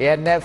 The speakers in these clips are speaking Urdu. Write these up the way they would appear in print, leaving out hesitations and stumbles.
ANF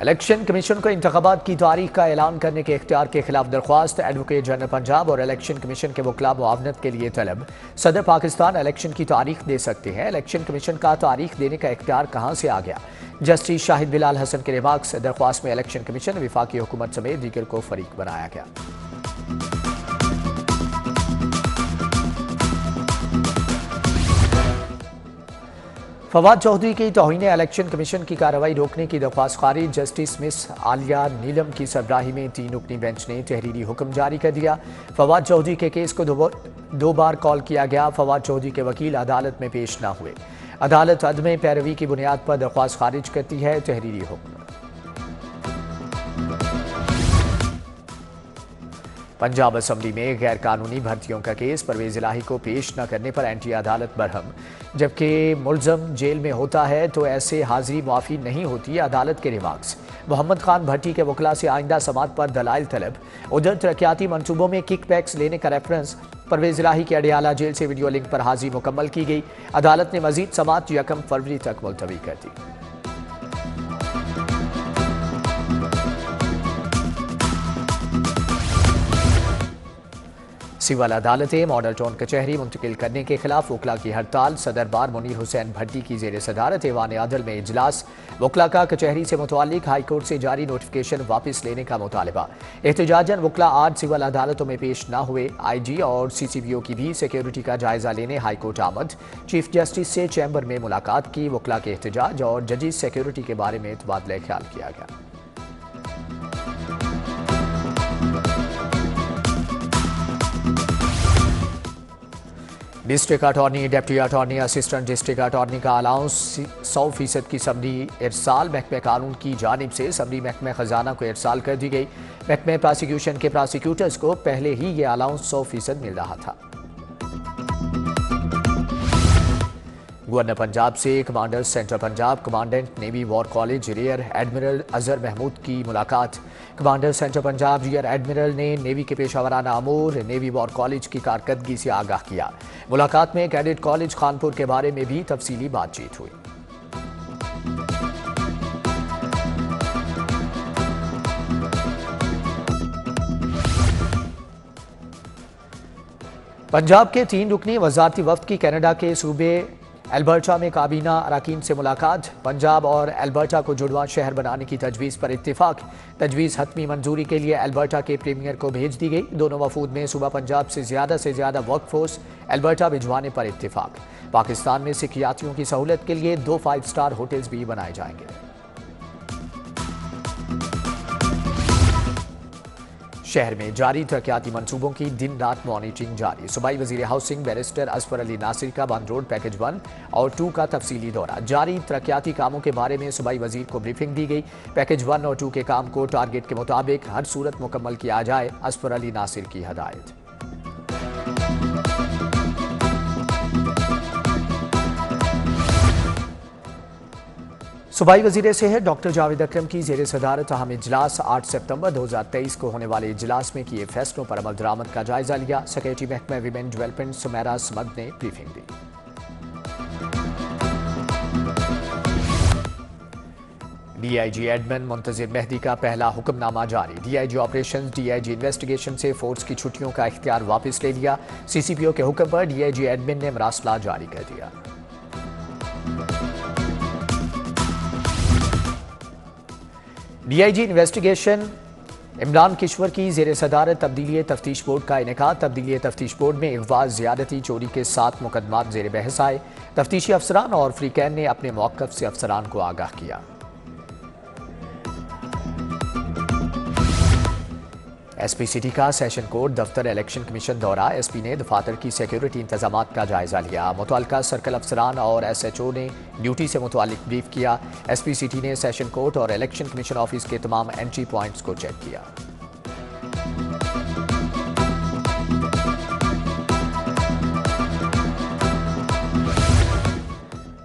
الیکشن کمیشن کو انتخابات کی تاریخ کا اعلان کرنے کے اختیار کے خلاف درخواست، ایڈوکیٹ جنرل پنجاب اور الیکشن کمیشن کے وکلاء معاونت کے لیے طلب۔ صدر پاکستان الیکشن کی تاریخ دے سکتے ہیں، الیکشن کمیشن کا تاریخ دینے کا اختیار کہاں سے آ گیا؟ جسٹس شاہد بلال حسن کے ریمارکس۔ درخواست میں الیکشن کمیشن، وفاقی حکومت سمیت دیگر کو فریق بنایا گیا۔ فواد چودھری کی توہین الیکشن کمیشن کی کارروائی روکنے کی درخواست خارج۔ جسٹس مس عالیہ نیلم کی سربراہی میں 3 رکنی بینچ نے تحریری حکم جاری کر دیا۔ فواد چودھری کے کیس کو دو بار کال کیا گیا۔ فواد چودھری کے وکیل عدالت میں پیش نہ ہوئے۔ عدالت عدم پیروی کی بنیاد پر درخواست خارج کرتی ہے۔ تحریری حکم۔ پنجاب اسمبلی میں غیر قانونی بھرتیوں کا کیس، پرویز الہی کو پیش نہ کرنے پر اینٹی عدالت برہم۔ جبکہ ملزم جیل میں ہوتا ہے تو ایسے حاضری معافی نہیں ہوتی، عدالت کے ریمارکس۔ محمد خان بھٹی کے وکلاء سے آئندہ سماعت پر دلائل طلب۔ ادھر ترقیاتی منصوبوں میں کک بیکس لینے کا ریفرنس، پرویز الہی کے اڈیالہ جیل سے ویڈیو لنک پر حاضری مکمل کی گئی۔ عدالت نے مزید سماعت 1 فروری تک ملتوی کر دی۔ سول عدالتیں ماڈل ٹاؤن کچہری منتقل کرنے کے خلاف وکلاء کی ہڑتال۔ صدر بار منیر حسین بھٹی کی زیر صدارت ایوان عدل میں اجلاس۔ وکلاء کا کچہری سے متعلق ہائی کورٹ سے جاری نوٹیفکیشن واپس لینے کا مطالبہ۔ احتجاجاً وکلاء آج سول عدالتوں میں پیش نہ ہوئے۔ آئی جی اور سی سی پی او کی بھی سیکیورٹی کا جائزہ لینے ہائی کورٹ آمد۔ چیف جسٹس سے چیمبر میں ملاقات کی۔ وکلاء کے احتجاج اور ججز سیکیورٹی کے بارے میں تبادلہ خیال کیا گیا۔ District attorney, deputy attorney, assistant district attorney کا الاؤنس 100% کی سمری ارسال۔ محکمہ قانون کی جانب سے سمری محکمہ خزانہ کو ارسال کر دی گئی۔ محکمہ پراسیکیوشن کے پراسیکیوٹرز کو پہلے ہی یہ الاؤنس 100% مل رہا تھا۔ گورنر پنجاب سے commander central Punjab commandant navy war college rear admiral Azhar Mahmood کی ملاقات۔ Commander central Punjab rear admiral نے نیوی کے پیشہ ورانہ امور نیوی وار کالج کی کارکردگی سے آگاہ کیا۔ ملاقات میں کیڈٹ کالج خانپور کے بارے میں بھی تفصیلی بات چیت ہوئی۔ پنجاب کے 3 رکنی وزارتی وفد کی کینیڈا کے صوبے البرٹا میں کابینہ اراکین سے ملاقات۔ پنجاب اور البرٹا کو جڑواں شہر بنانے کی تجویز پر اتفاق۔ تجویز حتمی منظوری کے لیے البرٹا کے پریمیئر کو بھیج دی گئی۔ دونوں وفود میں صوبہ پنجاب سے زیادہ ورک فورس البرٹا بھجوانے پر اتفاق۔ پاکستان میں سکھ یاتریوں کی سہولت کے لیے 2 5 اسٹار ہوٹلز بھی بنائے جائیں گے۔ شہر میں جاری ترقیاتی منصوبوں کی دن رات مانیٹرنگ جاری۔ صوبائی وزیر ہاؤسنگ بیرسٹر اظفر علی ناصر کا بند روڈ پیکج 1 اور 2 کا تفصیلی دورہ۔ جاری ترقیاتی کاموں کے بارے میں صوبائی وزیر کو بریفنگ دی گئی۔ پیکج 1 اور 2 کے کام کو ٹارگٹ کے مطابق ہر صورت مکمل کیا جائے، اظفر علی ناصر کی ہدایت۔ صوبائی وزیر صحت ڈاکٹر جاوید اکرم کی زیر صدارت اہم اجلاس۔ 8 ستمبر 2023 کو ہونے والے اجلاس میں کیے فیصلوں پر عمل درآمد کا جائزہ لیا۔ سیکریٹری محکمہ ویمن ڈیولپمنٹ سمیرا سمد نے بریفنگ دی۔ D I G admin Muntazir Mehdi کا پہلا حکم نامہ جاری۔ D I G operations D I G investigation سے فورس کی چھٹیوں کا اختیار واپس لے لیا۔ سی سی پی او کے حکم پر ڈی آئی جی ایڈمن نے مراسلہ جاری کر دیا۔ D I G investigation Imran Kishwar کی زیر صدارت تبدیلی تفتیش بورڈ کا انعقاد۔ تبدیلی تفتیش بورڈ میں اغوا، زیادتی، چوری کے 7 مقدمات زیر بحث آئے۔ تفتیشی افسران اور فریقین نے اپنے موقف سے افسران کو آگاہ کیا۔ ایس پی سٹی کا سیشن کورٹ دفتر الیکشن کمیشن دورہ۔ ایس پی نے دفاتر کی سیکیورٹی انتظامات کا جائزہ لیا۔ متعلقہ سرکل افسران اور ایس ایچ او نے ڈیوٹی سے متعلق بریف کیا۔ ایس پی سٹی نے سیشن کورٹ اور الیکشن کمیشن آفس کے تمام انٹری پوائنٹس کو چیک کیا۔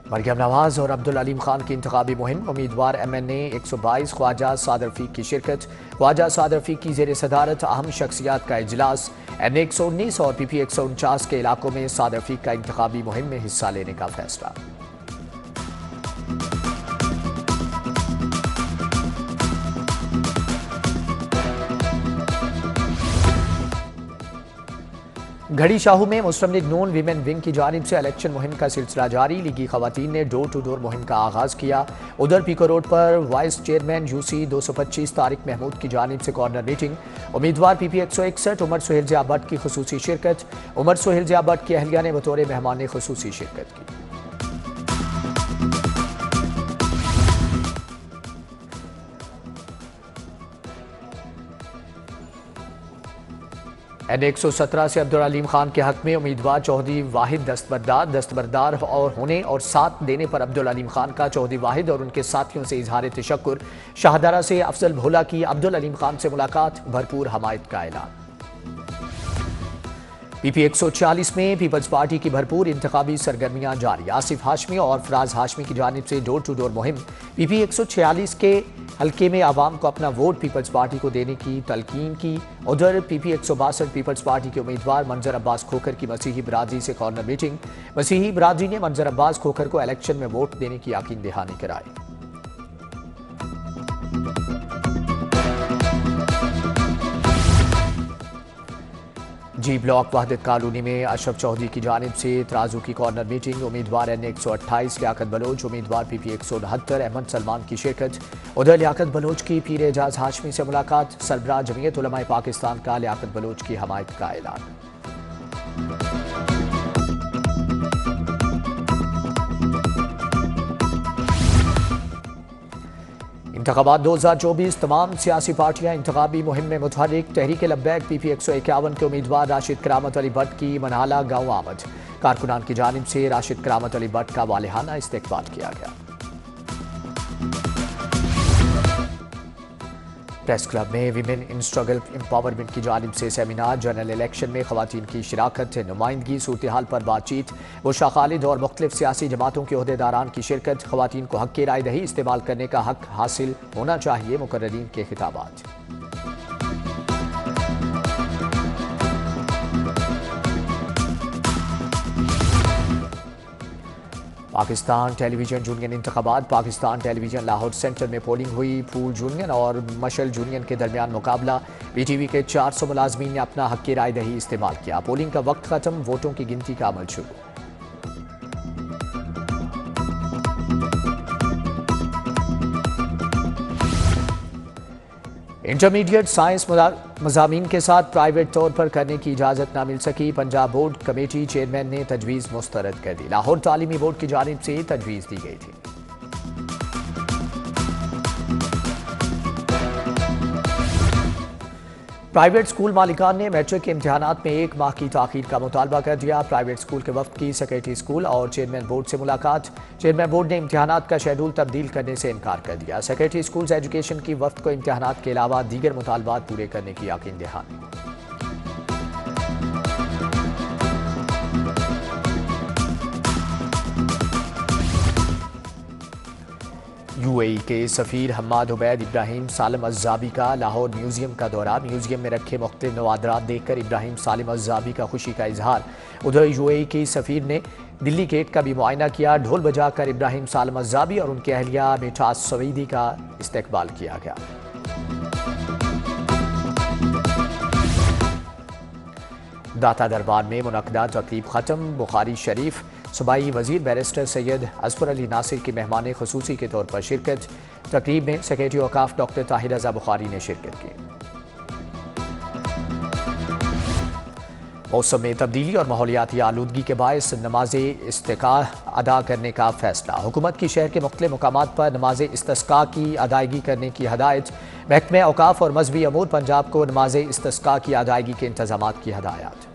مریم نواز اور عبدالعلیم خان کی انتخابی مہم۔ امیدوار ایم این اے 122 خواجہ سعد رفیق کی شرکت۔ خواجہ سعد رفیق کی زیر صدارت اہم شخصیات کا اجلاس۔ این 119 اور پی پی 149 کے علاقوں میں سعد رفیق کا انتخابی مہم میں حصہ لینے کا فیصلہ۔ گھڑی شاہو میں مسلم لیگ نون ویمن ونگ کی جانب سے الیکشن مہم کا سلسلہ جاری۔ لیگی خواتین نے ڈور ٹو ڈور مہم کا آغاز کیا۔ ادھر پیکو روڈ پر vice chairman Yossi 225 Tariq Mahmood کی جانب سے کارنر میٹنگ۔ امیدوار پی پی 161 عمر سہیل ضیاء بٹ کی خصوصی شرکت۔ عمر سہیل ضیاء بٹ کی اہلیہ نے بطور مہمان خصوصی شرکت کی۔ N117 سے عبدالعلیم خان کے حق میں امیدوار چودھری واحد دستبردار اور ہونے اور ساتھ دینے پر عبدالعلیم خان کا چودھری واحد اور ان کے ساتھیوں سے اظہار تشکر۔ شاہدرہ سے افضل بھولا کی عبدالعلیم خان سے ملاقات، بھرپور حمایت کا اعلان۔ پی پی 146 میں پیپلز پارٹی کی بھرپور انتخابی سرگرمیاں جاری۔ آصف ہاشمی اور فراز ہاشمی کی جانب سے ڈور ٹو ڈور مہم۔ پی پی 146 کے حلقے میں عوام کو اپنا ووٹ پیپلز پارٹی کو دینے کی تلقین کی۔ ادھر پی پی 162 پیپلز پارٹی کے امیدوار منظر عباس کھوکھر کی مسیحی برادری سے کارنر میٹنگ۔ مسیحی برادری نے منظر عباس کھوکھر کو الیکشن میں ووٹ دینے کی یقین دہانی کرائی۔ جی بلاک وحدت کالونی میں اشرف چودھری کی جانب سے ترازو کی کارنر میٹنگ۔ امیدوار N128 لیاقت بلوچ، امیدوار پی پی 169 احمد سلمان کی شرکت۔ ادھر لیاقت بلوچ کی پیر اعجاز ہاشمی سے ملاقات، سربراہ جمعیت علماء پاکستان کا لیاقت بلوچ کی حمایت کا اعلان۔ انتخابات 2024 تمام سیاسی پارٹیاں انتخابی مہم میں متحرک۔ تحریک لبیک پی پی 151 کے امیدوار راشد کرامت علی بٹ کی منہالہ گاؤں آمد۔ کارکنان کی جانب سے راشد کرامت علی بٹ کا والہانہ استقبال کیا گیا۔ پریس کلب میں ویمن ان اسٹرگل امپاورمنٹ کی جانب سے سیمینار۔ جنرل الیکشن میں خواتین کی شراکت، نمائندگی، صورتحال پر بات چیت۔ بشرا خالد اور مختلف سیاسی جماعتوں کے عہدیداران کی شرکت۔ خواتین کو حق کی رائے دہی استعمال کرنے کا حق حاصل ہونا چاہیے، مقررین کے خطابات۔ پاکستان ٹیلی ویژن یونین انتخابات۔ پاکستان ٹیلی ویژن لاہور سینٹر میں پولنگ ہوئی۔ پھول یونین اور مشل یونین کے درمیان مقابلہ۔ پی ٹی وی کے 400 ملازمین نے اپنا حق کی رائے دہی استعمال کیا۔ پولنگ کا وقت ختم، ووٹوں کی گنتی کا عمل شروع۔ انٹرمیڈیٹ سائنس مضامین کے ساتھ پرائیویٹ طور پر کرنے کی اجازت نہ مل سکی۔ پنجاب بورڈ کمیٹی چیئرمین نے تجویز مسترد کر دی۔ لاہور تعلیمی بورڈ کی جانب سے تجویز دی گئی تھی۔ پرائیویٹ سکول مالکان نے میٹرک کے امتحانات میں 1 ماہ کی تاخیر کا مطالبہ کر دیا۔ پرائیویٹ سکول کے وفد کی سیکریٹری سکول اور چیئرمین بورڈ سے ملاقات۔ چیئرمین بورڈ نے امتحانات کا شیڈول تبدیل کرنے سے انکار کر دیا۔ سیکریٹری سکولز ایجوکیشن کی وفد کو امتحانات کے علاوہ دیگر مطالبات پورے کرنے کی یقین دہانی۔ یو اے ای کے سفیر حماد عبید ابراہیم سالم الزابی کا لاہور میوزیم کا دورہ۔ میوزیم میں رکھے مختلف نوادرات دیکھ کر ابراہیم سالم الزابی کا خوشی کا اظہار۔ ادھر یو اے ای کی سفیر نے دلی گیٹ کا بھی معائنہ کیا۔ ڈھول بجا کر ابراہیم سالم الزابی اور ان کی اہلیہ میٹھاس سویدی کا استقبال کیا گیا۔ داتا دربار میں منعقدہ تقریب ختم۔ بخاری شریف صوبائی وزیر بیرسٹر سید اظفر علی ناصر کی مہمان خصوصی کے طور پر شرکت۔ تقریب میں سیکریٹری اوقاف ڈاکٹر طاہر رضا بخاری نے شرکت کی۔ موسم میں تبدیلی اور ماحولیاتی آلودگی کے باعث نماز استسقاء ادا کرنے کا فیصلہ۔ حکومت کی شہر کے مختلف مقامات پر نماز استسقاء کی ادائیگی کرنے کی ہدایت۔ محکمہ اوقاف اور مذہبی امور پنجاب کو نماز استسقاء کی ادائیگی کے انتظامات کی ہدایات۔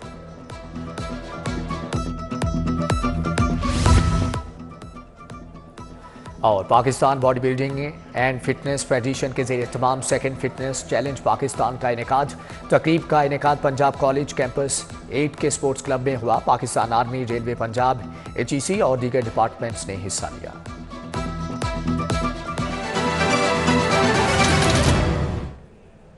اور Pakistan body building and fitness federation کے زیر اہتمام سیکنڈ فٹنس چیلنج پاکستان کا انعقاد۔ تقریب کا انعقاد پنجاب کالج کیمپس 8 کے سپورٹس کلب میں ہوا۔ Pakistan army, railway Punjab, HEC اور دیگر ڈپارٹمنٹس نے حصہ لیا۔